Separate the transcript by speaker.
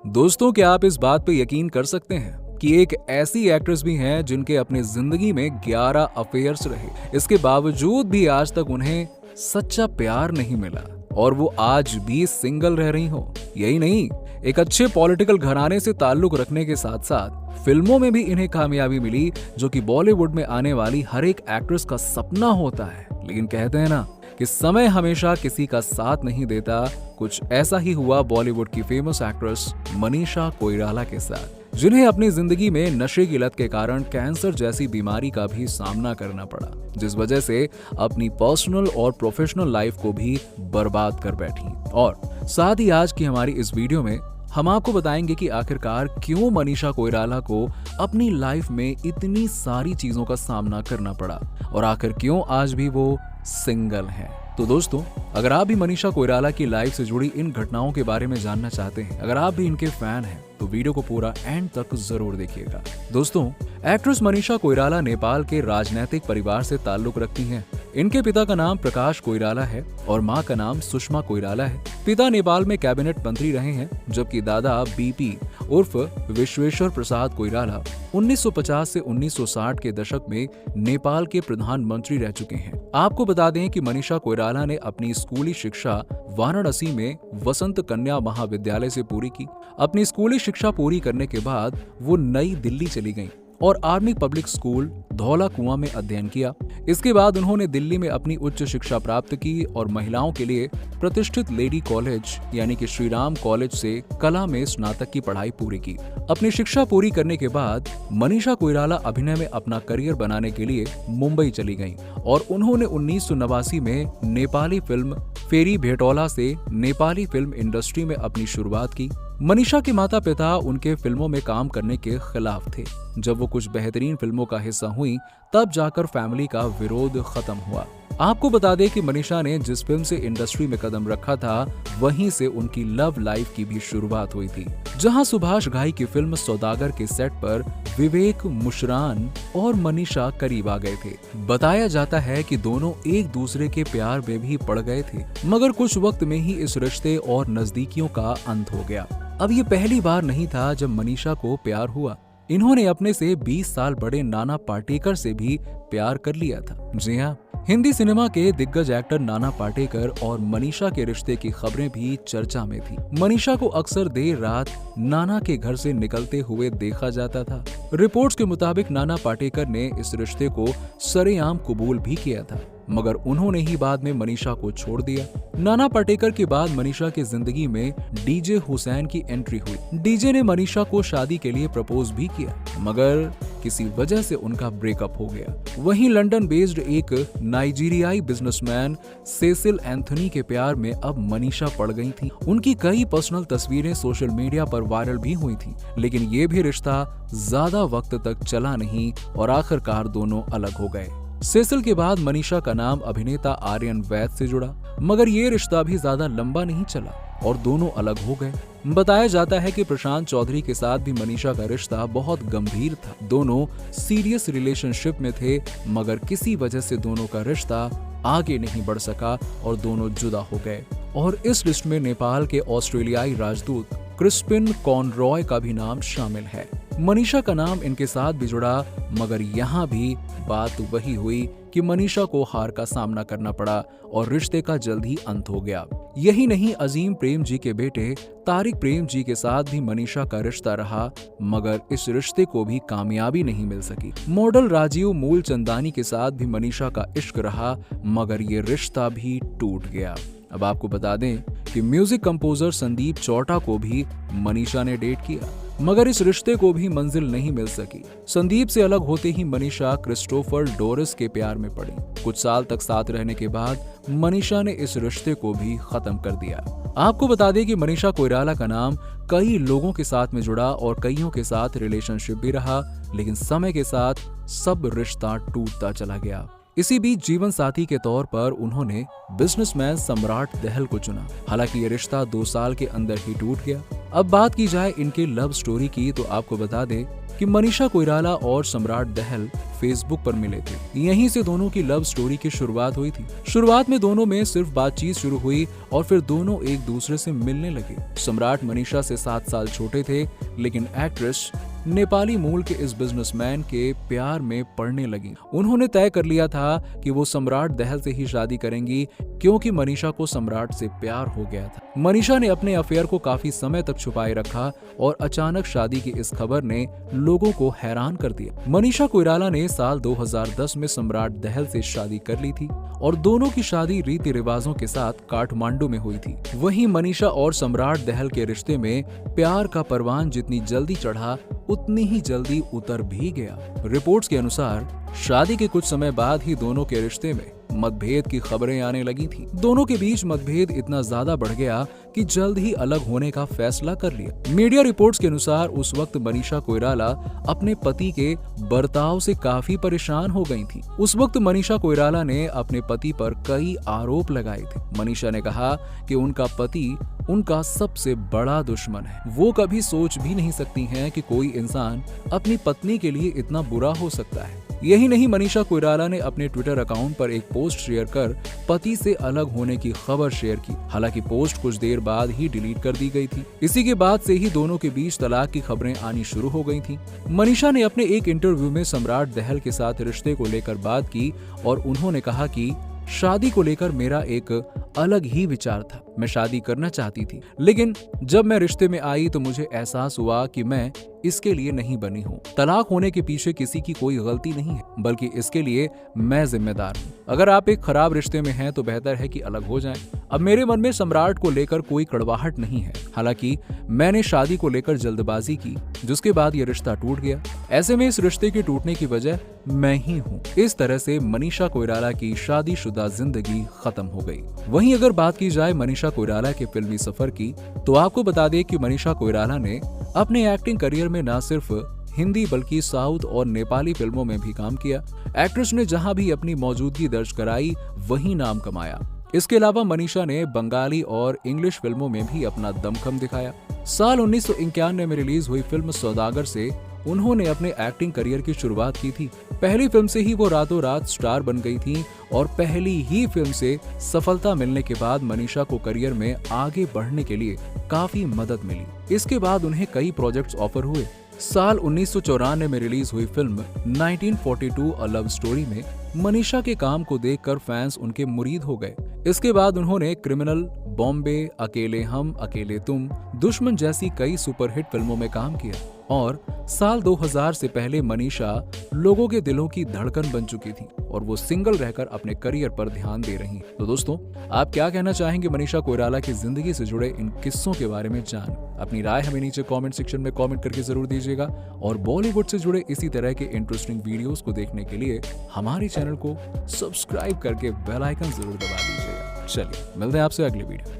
Speaker 1: दोस्तों, क्या आप इस बात पे यकीन कर सकते हैं कि एक ऐसी एक्ट्रेस भी हैं जिनके अपनी जिंदगी में 11 अफेयर्स रहे, इसके बावजूद भी आज तक उन्हें सच्चा प्यार नहीं मिला और वो आज भी सिंगल रह रही हो। यही नहीं, एक अच्छे पॉलिटिकल घराने से ताल्लुक रखने के साथ साथ फिल्मों में भी इन्हें कामयाबी मिली, जो कि बॉलीवुड में आने वाली हर एक एक्ट्रेस का सपना होता है। लेकिन कहते हैं ना कि समय हमेशा किसी का साथ नहीं देता। कुछ ऐसा ही हुआ बॉलीवुड की फेमस एक्ट्रेस मनीषा कोइराला के साथ, जिन्हें अपनी जिंदगी में नशे की लत के कारण कैंसर जैसी बीमारी का भी सामना करना पड़ा, जिस वजह से अपनी पर्सनल और प्रोफेशनल लाइफ को भी बर्बाद कर बैठी। और साथ ही आज की हमारी इस वीडियो में हम आपको बताएंगे कि आखिरकार क्यों मनीषा कोइराला को अपनी लाइफ में इतनी सारी चीजों का सामना करना पड़ा और आखिर क्यों आज भी वो सिंगल हैं। तो दोस्तों, अगर आप भी मनीषा कोइराला की लाइफ से जुड़ी इन घटनाओं के बारे में जानना चाहते हैं, अगर आप भी इनके फैन हैं, तो वीडियो को पूरा एंड तक जरूर देखिएगा। दोस्तों, एक्ट्रेस मनीषा कोइराला नेपाल के राजनीतिक परिवार से ताल्लुक रखती हैं। इनके पिता का नाम प्रकाश कोइराला है और मां का नाम सुषमा कोइराला है। पिता नेपाल में कैबिनेट मंत्री रहे हैं, जबकि दादा बीपी उर्फ विश्वेश्वर प्रसाद कोइराला 1950 से 1960 के दशक में नेपाल के प्रधानमंत्री रह चुके हैं। आपको बता दें कि मनीषा कोइराला ने अपनी स्कूली शिक्षा वाराणसी में वसंत कन्या महाविद्यालय से पूरी की। अपनी स्कूली शिक्षा पूरी करने के बाद वो नई दिल्ली चली गईं और आर्मी पब्लिक स्कूल धौला कुआं में अध्ययन किया। इसके बाद उन्होंने दिल्ली में अपनी उच्च शिक्षा प्राप्त की और महिलाओं के लिए प्रतिष्ठित लेडी कॉलेज यानी कि श्री राम कॉलेज से कला में स्नातक की पढ़ाई पूरी की। अपनी शिक्षा पूरी करने के बाद मनीषा कोइराला अभिनय में अपना करियर बनाने के लिए मुंबई चली गईं और उन्होंने 1989 में नेपाली फिल्म फेरी भेटौला से नेपाली फिल्म इंडस्ट्री में अपनी शुरुआत की। मनीषा के माता पिता उनके फिल्मों में काम करने के खिलाफ थे। जब वो कुछ बेहतरीन फिल्मों का हिस्सा हुई, तब जाकर फैमिली का विरोध खत्म हुआ। आपको बता दें कि मनीषा ने जिस फिल्म से इंडस्ट्री में कदम रखा था, वहीं से उनकी लव लाइफ की भी शुरुआत हुई थी, जहां सुभाष घाई की फिल्म सौदागर के सेट पर विवेक मुशरान और मनीषा करीब आ गए थे। बताया जाता है कि दोनों एक दूसरे के प्यार में भी पड़ गए थे, मगर कुछ वक्त में ही इस रिश्ते और नजदीकियों का अंत हो गया। अब ये पहली बार नहीं था जब मनीषा को प्यार हुआ। इन्होंने अपने से 20 साल बड़े नाना पाटेकर से भी प्यार कर लिया था। जी हाँ, हिंदी सिनेमा के दिग्गज एक्टर नाना पाटेकर और मनीषा के रिश्ते की खबरें भी चर्चा में थी। मनीषा को अक्सर देर रात नाना के घर से निकलते हुए देखा जाता था। रिपोर्ट्स के मुताबिक नाना पाटेकर ने इस रिश्ते को सरेआम कबूल भी किया था, मगर उन्होंने ही बाद में मनीषा को छोड़ दिया। नाना पाटेकर के बाद मनीषा की जिंदगी में डीजे हुसैन की एंट्री हुई। डीजे ने मनीषा को शादी के लिए प्रपोज भी किया, मगर किसी वजह से उनका ब्रेकअप हो गया। वहीं लंदन बेस्ड एक नाइजीरियाई बिजनेसमैन सेसिल एंथनी के प्यार में अब मनीषा पड़ गई थी। उनकी कई पर्सनल तस्वीरें सोशल मीडिया पर वायरल भी हुई थी, लेकिन ये भी रिश्ता ज्यादा वक्त तक चला नहीं और आखिरकार दोनों अलग हो गए। सेसिल के बाद मनीषा का नाम अभिनेता आर्यन वैद से जुड़ा, मगर ये रिश्ता भी ज्यादा लंबा नहीं चला और दोनों अलग हो गए। बताया जाता है कि प्रशांत चौधरी के साथ भी मनीषा का रिश्ता बहुत गंभीर था। दोनों सीरियस रिलेशनशिप में थे, मगर किसी वजह से दोनों का रिश्ता आगे नहीं बढ़ सका और दोनों जुदा हो गए। और इस लिस्ट में नेपाल के ऑस्ट्रेलियाई राजदूत क्रिस्पिन कॉनरॉय का भी नाम शामिल है। मनीषा का नाम इनके साथ भी जुड़ा, मगर यहाँ भी बात वही हुई कि मनीषा को हार का सामना करना पड़ा और रिश्ते का जल्द ही अंत हो गया। यही नहीं, अजीम प्रेम जी के बेटे तारिक प्रेम जी के साथ भी मनीषा का रिश्ता रहा, मगर इस रिश्ते को भी कामयाबी नहीं मिल सकी। मॉडल राजीव मूलचंदानी के साथ भी मनीषा का इश्क रहा, मगर ये रिश्ता भी टूट गया। अब आपको बता दें कि म्यूजिक कंपोजर संदीप चौटा को भी मनीषा ने डेट किया, मगर इस रिश्ते को भी मंजिल नहीं मिल सकी। संदीप से अलग होते ही मनीषा क्रिस्टोफर डोरिस के प्यार में पड़ी। कुछ साल तक साथ रहने के बाद मनीषा ने इस रिश्ते को भी खत्म कर दिया। आपको बता दें कि मनीषा कोइराला का नाम कई लोगों के साथ में जुड़ा और कईयों के साथ रिलेशनशिप भी रहा, लेकिन समय के साथ सब रिश्ता टूटता चला गया। इसी बीच जीवन साथी के तौर पर उन्होंने बिजनेसमैन सम्राट दहल को चुना। हालांकि ये रिश्ता 2 साल के अंदर ही टूट गया। अब बात की जाए इनके लव स्टोरी की, तो आपको बता दें कि मनीषा कोइराला और सम्राट दहल फेसबुक पर मिले थे। यहीं से दोनों की लव स्टोरी की शुरुआत हुई थी। शुरुआत में दोनों में सिर्फ बातचीत शुरू हुई और फिर दोनों एक दूसरे से मिलने लगे। सम्राट मनीषा से 7 साल छोटे थे, लेकिन एक्ट्रेस नेपाली मूल के इस बिजनेसमैन के प्यार में पड़ने लगी। उन्होंने तय कर लिया था कि वो सम्राट दहल से ही शादी करेंगी, क्योंकि मनीषा को सम्राट से प्यार हो गया था। मनीषा ने अपने अफेयर को काफी समय तक छुपाए रखा और अचानक शादी की इस खबर ने लोगों को हैरान कर दिया। मनीषा कोइराला ने साल 2010 में सम्राट दहल से शादी कर ली थी और दोनों की शादी रीति रिवाजों के साथ काठमांडू में हुई थी। वहीं मनीषा और सम्राट दहल के रिश्ते में प्यार का परवान जितनी जल्दी चढ़ा, उतनी ही जल्दी उतर भी गया। रिपोर्ट्स के अनुसार शादी के कुछ समय बाद ही दोनों के रिश्ते में मतभेद की खबरें आने लगी थी। दोनों के बीच मतभेद इतना ज्यादा बढ़ गया कि जल्द ही अलग होने का फैसला कर लिया। मीडिया रिपोर्ट्स के अनुसार उस वक्त मनीषा कोइराला अपने पति के बर्ताव से काफी परेशान हो गई थी। उस वक्त मनीषा कोइराला ने अपने पति पर कई आरोप लगाए थे। मनीषा ने कहा कि उनका पति उनका सबसे बड़ा दुश्मन है। वो कभी सोच भी नहीं सकती हैं कि कोई इंसान अपनी पत्नी के लिए इतना बुरा हो सकता है। यही नहीं, मनीषा कोइराला ने अपने ट्विटर अकाउंट पर एक पोस्ट शेयर कर पति से अलग होने की खबर शेयर की। हालांकि पोस्ट कुछ देर बाद ही डिलीट कर दी गई थी। इसी के बाद से ही दोनों के बीच तलाक की खबरें आनी शुरू हो गई थी। मनीषा ने अपने एक इंटरव्यू में सम्राट दहल के साथ रिश्ते को लेकर बात की और उन्होंने कहा कि शादी को लेकर मेरा एक अलग ही विचार था। मैं शादी करना चाहती थी, लेकिन जब मैं रिश्ते में आई तो मुझे एहसास हुआ कि मैं इसके लिए नहीं बनी हूँ। तलाक होने के पीछे किसी की कोई गलती नहीं है, बल्कि इसके लिए मैं जिम्मेदार हूँ। अगर आप एक खराब रिश्ते में हैं तो बेहतर है कि अलग हो जाएं। अब मेरे मन में सम्राट को लेकर कोई कड़वाहट नहीं है। हालांकि मैंने शादी को लेकर जल्दबाजी की, जिसके बाद ये रिश्ता टूट गया। ऐसे में इस रिश्ते के टूटने की वजह मैं ही हूँ। इस तरह से मनीषा कोइराला की शादीशुदा जिंदगी खत्म हो गई। वहीं अगर बात की जाए मनीषा कोइराला के फिल्मी सफर की, तो आपको बता दें कि मनीषा कोइराला ने अपने एक्टिंग करियर में न सिर्फ हिंदी बल्कि साउथ और नेपाली फिल्मों में भी काम किया। एक्ट्रेस ने जहां भी अपनी मौजूदगी दर्ज कराई, वहीं नाम कमाया। इसके अलावा मनीषा ने बंगाली और इंग्लिश फिल्मों में भी अपना दमखम दिखाया। साल 1991 में रिलीज हुई फिल्म सौदागर से उन्होंने अपने एक्टिंग करियर की शुरुआत की थी। पहली फिल्म से ही वो रातों रात स्टार बन गई थी और पहली ही फिल्म से सफलता मिलने के बाद मनीषा को करियर में आगे बढ़ने के लिए काफी मदद मिली। इसके बाद उन्हें कई प्रोजेक्ट्स ऑफर हुए। साल 1994 में रिलीज हुई फिल्म 1942 अ लव स्टोरी में मनीषा के काम को देखकर फैंस उनके मुरीद हो गए। इसके बाद उन्होंने क्रिमिनल, बॉम्बे, अकेले हम, अकेले तुम, दुश्मन जैसी कई सुपरहिट फिल्मों में काम किया और साल 2000 से पहले मनीषा लोगों के दिलों की धड़कन बन चुकी थी और वो सिंगल रहकर अपने करियर पर ध्यान दे रही हैं। तो दोस्तों, आप क्या कहना चाहेंगे मनीषा कोइराला की जिंदगी से जुड़े इन किस्सों के बारे में जान? अपनी राय हमें नीचे कमेंट सेक्शन में कमेंट करके जरूर दीजिएगा और बॉलीवुड से जुड़े इसी तरह के इंटरेस्टिंग वीडियोस को देखने के लिए हमारे चैनल को सब्सक्राइब करके बेल आइकन जरूर दबा दीजिएगा। चलिए मिलते हैं आपसे अगले वीडियो।